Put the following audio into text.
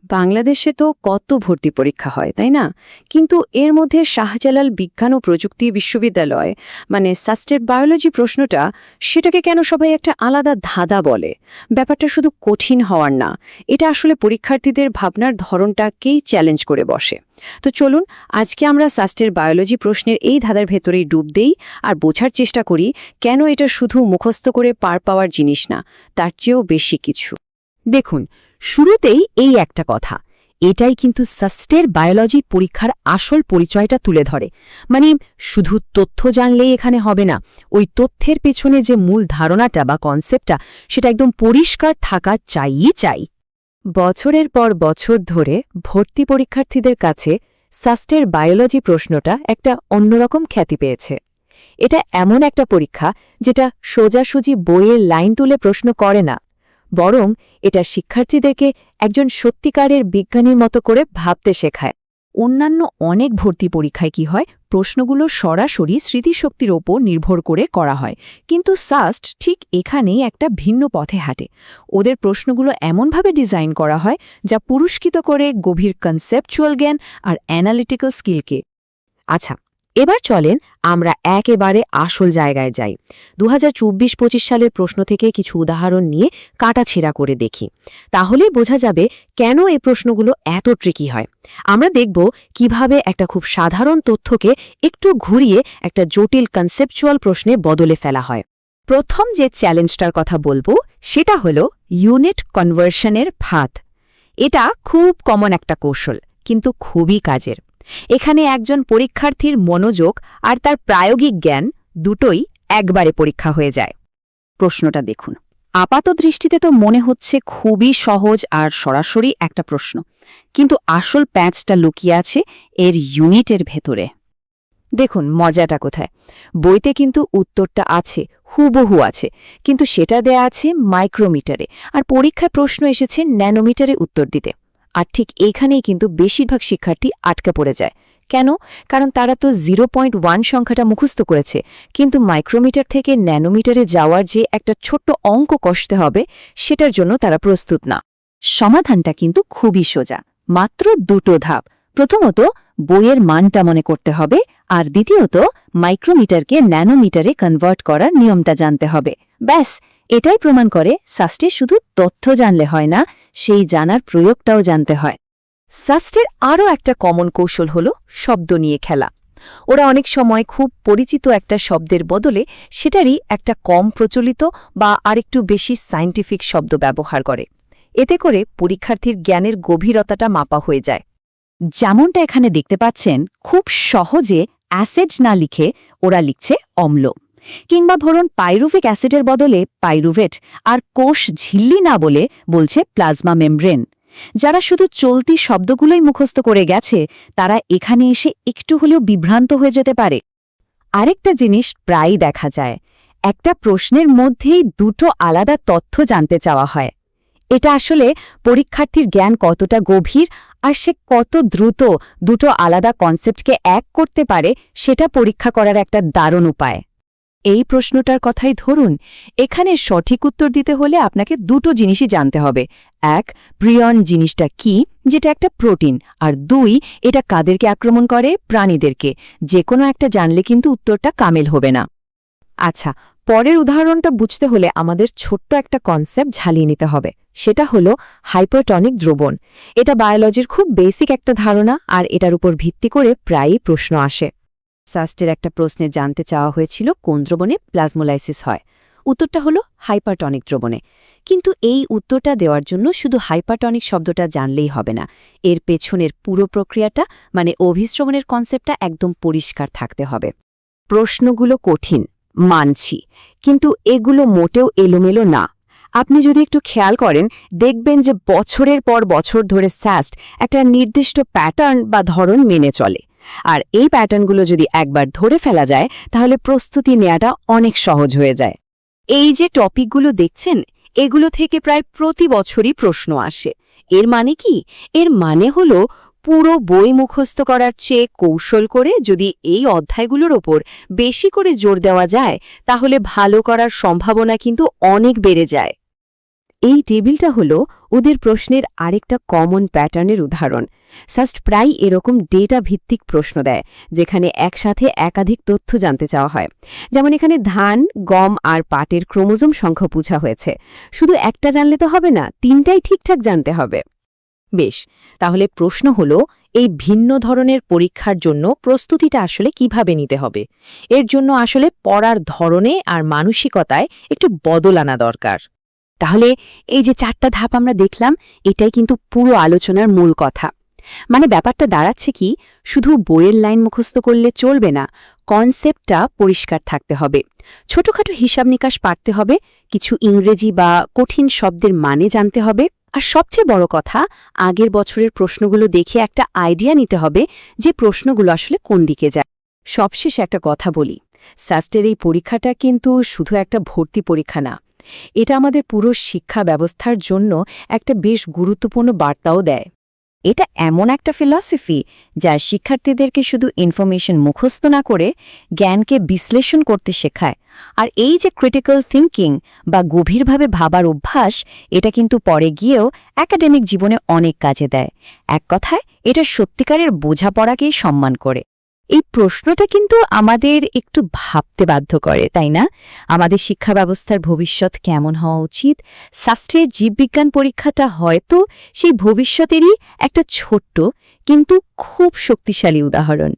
বাংলাদেশে তো কত ভর্তি পরীক্ষা হয় তাই না? কিন্তু এর মধ্যে শাহজালাল বিজ্ঞান ও প্রযুক্তি বিশ্ববিদ্যালয় মানে সাস্টের বায়োলজি প্রশ্নটা সেটাকে কেন সবাই একটা আলাদা ধাঁধা বলে? ব্যাপারটা শুধু কঠিন হওয়ার না, এটা আসলে পরীক্ষার্থীদের ভাবনার ধরনটাকেই চ্যালেঞ্জ করে বসে। তো চলুন আজকে আমরা সাস্টের বায়োলজি প্রশ্নের এই ধাঁধার ভেতরেই ডুব দেই আর বোঝার চেষ্টা করি কেন এটা শুধু মুখস্থ করে পার পাওয়ার জিনিস না, তার চেয়েও বেশি কিছু। দেখুন, শুরুতেই এই একটা কথা, এটাই কিন্তু সাস্টের বায়োলজি পরীক্ষার আসল পরিচয়টা তুলে ধরে। মানে শুধু তথ্য জানলেই এখানে হবে না, ওই তথ্যের পেছনে যে মূল ধারণাটা বা কনসেপ্টটা সেটা একদম পরিষ্কার থাকা চাই। বছরের পর বছর ধরে ভর্তি পরীক্ষার্থীদের কাছে সাস্টের বায়োলজি প্রশ্নটা একটা অন্যরকম খ্যাতি পেয়েছে। এটা এমন একটা পরীক্ষা যেটা সোজাসুজি বইয়ের লাইন তুলে প্রশ্ন করে না, বরং এটা শিক্ষার্থীদেরকে একজন সত্যিকারের বিজ্ঞানীর মতো করে ভাবতে শেখায়। অন্যান্য অনেক ভর্তি পরীক্ষায় কি হয়, প্রশ্নগুলো সরাসরি স্মৃতিশক্তির ওপর নির্ভর করে করা হয়, কিন্তু সাস্ট ঠিক এখানেই একটা ভিন্ন পথে হাঁটে। ওদের প্রশ্নগুলো এমনভাবে ডিজাইন করা হয় যা পুরস্কৃত করে গভীর কনসেপচুয়াল জ্ঞান আর অ্যানালিটিক্যাল স্কিলকে। আচ্ছা, এবার চলেন আমরা একেবারে আসল জায়গায় যাই। 2024-25 সালের প্রশ্ন থেকে কিছু উদাহরণ নিয়ে কাটাছেঁড়া করে দেখি, তাহলেই বোঝা যাবে কেন এই প্রশ্নগুলো এত ট্রিকি হয়। আমরা দেখব কিভাবে একটা খুব সাধারণ তথ্যকে একটু ঘুরিয়ে একটা জটিল কনসেপচুয়াল প্রশ্নে বদলে ফেলা হয়। প্রথম যে চ্যালেঞ্জটার কথা বলবো সেটা হলো ইউনিট কনভার্সনের ফাঁদ। এটা খুব কমন একটা কৌশল, কিন্তু খুবই কাজের। এখানে একজন পরীক্ষার্থীর মনোযোগ আর তার প্রায়োগিক জ্ঞান দুটোই একবারে পরীক্ষা হয়ে যায়। প্রশ্নটা দেখুন, আপাত দৃষ্টিতে তো মনে হচ্ছে খুবই সহজ আর সরাসরি একটা প্রশ্ন, কিন্তু আসল প্যাঁচটা লুকিয়ে আছে এর ইউনিটের ভেতরে। দেখুন মজাটা কোথায়, বইতে কিন্তু উত্তরটা আছে, হুবহু আছে, কিন্তু সেটা দেয়া আছে মাইক্রোমিটারে, আর পরীক্ষায় প্রশ্ন এসেছে ন্যানোমিটারে উত্তর দিতে। আর ঠিক এখানেই কিন্তু বেশিরভাগ শিক্ষার্থী আটকে পড়ে যায়। কেন? কারণ তারা তো 0.1 সংখ্যাটা মুখস্থ করেছে, কিন্তু মাইক্রোমিটার থেকে ন্যানোমিটারে যাওয়ার যে একটা ছোট্ট অঙ্ক কষতে হবে সেটার জন্য তারা প্রস্তুত না। সমাধানটা কিন্তু খুবই সোজা, মাত্র দুটো ধাপ। প্রথমত বইয়ের মানটা মনে করতে হবে, আর দ্বিতীয়ত মাইক্রোমিটারকে ন্যানোমিটারে কনভার্ট করার নিয়মটা জানতে হবে। ব্যাস, এটাই প্রমাণ করে সাস্টে শুধু তথ্য জানলে হয় না, সেই জানার প্রয়োগটাও জানতে হয়। সাস্টের আরও একটা কমন কৌশল হল শব্দ নিয়ে খেলা। ওরা অনেক সময় খুব পরিচিত একটা শব্দের বদলে সেটারই একটা কম প্রচলিত বা আরেকটু বেশি সায়েন্টিফিক শব্দ ব্যবহার করে। এতে করে পরীক্ষার্থীর জ্ঞানের গভীরতাটা মাপা হয়ে যায়। যেমনটা এখানে দেখতে পাচ্ছেন, খুব সহজে অ্যাসিড না লিখে ওরা লিখছে অম্ল, কিংবা ধরুন পাইরুভিক অ্যাসিডের বদলে পাইরুভেট, আর কোষ ঝিল্লি না বলে বলছে প্লাজমা মেমব্রেন। যারা শুধু চলতি শব্দগুলোই মুখস্থ করে গেছে তারা এখানে এসে একটু হলেও বিভ্রান্ত হয়ে যেতে পারে। আরেকটা জিনিস প্রায়ই দেখা যায়, একটা প্রশ্নের মধ্যেই দুটো আলাদা তথ্য জানতে চাওয়া হয়। এটা আসলে পরীক্ষার্থীর জ্ঞান কতটা গভীর আর সে কত দ্রুত দুটো আলাদা কনসেপ্টকে এক করতে পারে সেটা পরীক্ষা করার একটা দারুণ উপায়। এই প্রশ্নটার কথাই ধরুন, এখানে সঠিক উত্তর দিতে হলে আপনাকে দুটো জিনিসই জানতে হবে। এক, প্রিয়ন জিনিসটা কি, যেটা একটা প্রোটিন, আর দুই, এটা কাদেরকে আক্রমণ করে, প্রাণীদেরকে। যে কোনো একটা জানলে কিন্তু উত্তরটা কামেল হবে না। আচ্ছা, পরের উদাহরণটা বুঝতে হলে আমাদের ছোট্ট একটা কনসেপ্ট ঝালিয়ে নিতে হবে, সেটা হলো হাইপারটনিক দ্রবণ। এটা বায়োলজির খুব বেসিক একটা ধারণা, আর এটার উপর ভিত্তি করে প্রায়ই প্রশ্ন আসে। সাস্টের একটা প্রশ্নে জানতে চাওয়া হয়েছিল কোন দ্রবণে প্লাজমোলাইসিস হয়। উত্তরটা হলো হাইপারটনিক দ্রবণে। কিন্তু এই উত্তরটা দেওয়ার জন্য শুধু হাইপারটনিক শব্দটা জানলেই হবে না, এর পেছনের পুরো প্রক্রিয়াটা মানে অভিস্রবণের কনসেপ্টটা একদম পরিষ্কার থাকতে হবে। প্রশ্নগুলো কঠিন মানছি, কিন্তু এগুলো মোটেও এলোমেলো না। আপনি যদি একটু খেয়াল করেন দেখবেন যে বছরের পর বছর ধরে সাস্ট একটা নির্দিষ্ট প্যাটার্ন বা ধরন মেনে চলে, আর এই প্যাটার্নগুলো যদি একবার ধরে ফেলা যায় তাহলে প্রস্তুতি নেওয়াটা অনেক সহজ হয়ে যায়। এই যে টপিকগুলো দেখছেন, এগুলো থেকে প্রায় প্রতি বছরই প্রশ্ন আসে। এর মানে কি? এর মানে হলো পুরো বই মুখস্থ করার চেয়ে কৌশল করে যদি এই অধ্যায়গুলোর ওপর বেশি করে জোর দেওয়া যায় তাহলে ভালো করার সম্ভাবনা কিন্তু অনেক বেড়ে যায়। এই টেবিলটা হলো ওদের প্রশ্নের আরেকটা কমন প্যাটার্নের উদাহরণ। সাস্ট প্রায় এরকম ডেটা ভিত্তিক প্রশ্ন দেয়, যেখানে একসাথে একাধিক তথ্য জানতে চাওয়া হয়। যেমন এখানে ধান, গম আর পাটের ক্রোমোজোম সংখ্যা পুছা হয়েছে। শুধু একটা জানলে তো হবে না, তিনটাই ঠিকঠাক জানতে হবে। বেশ, তাহলে প্রশ্ন হলো, এই ভিন্ন ধরনের পরীক্ষার জন্য প্রস্তুতিটা আসলে কিভাবে নিতে হবে? এর জন্য আসলে পড়ার ধরনে আর মানসিকতায় একটু বদল আনা দরকার। তাহলে এই যে 4টা ধাপ আমরা দেখলাম, এটাই কিন্তু পুরো আলোচনার মূল কথা। মানে ব্যাপারটা দাঁড়াচ্ছে কি, শুধু বইয়ের লাইন মুখস্থ করলে চলবে না, কনসেপ্টটা পরিষ্কার থাকতে হবে। ছোটখাটো হিসাব নিকাশ পারতে হবে, কিছু ইংরেজি বা কঠিন শব্দের মানে জানতে হবে, আর সবচেয়ে বড় কথা, আগের বছরের প্রশ্নগুলো দেখে একটা আইডিয়া নিতে হবে যে প্রশ্নগুলো আসলে কোন দিকে যায়। সবশেষে একটা কথা বলি, সাস্টের এই পরীক্ষাটা কিন্তু শুধু একটা ভর্তি পরীক্ষা না, এটা আমাদের পুরো শিক্ষা ব্যবস্থার জন্য একটা বেশ গুরুত্বপূর্ণ বার্তাও দেয়। এটা এমন একটা ফিলসফি যা শিক্ষার্থীদেরকে শুধু ইনফরমেশন মুখস্থ না করে জ্ঞানকে বিশ্লেষণ করতে শেখায়। আর এই যে ক্রিটিক্যাল থিঙ্কিং বা গভীরভাবে ভাবার অভ্যাস, এটা কিন্তু পরে গিয়েও একাডেমিক জীবনে অনেক কাজে দেয়। এক কথায়, এটা সত্যিকারের বোঝাপড়াকেই সম্মান করে। এই প্রশ্নটা কিন্তু আমাদের একটু ভাবতে বাধ্য করে, তাই না? আমাদের শিক্ষা ব্যবস্থার ভবিষ্যৎ কেমন হওয়া উচিত? শাস্ত্রের জীববিজ্ঞান পরীক্ষাটা হয়তো সেই ভবিষ্যতেরই একটা ছোট্ট কিন্তু খুব শক্তিশালী উদাহরণ।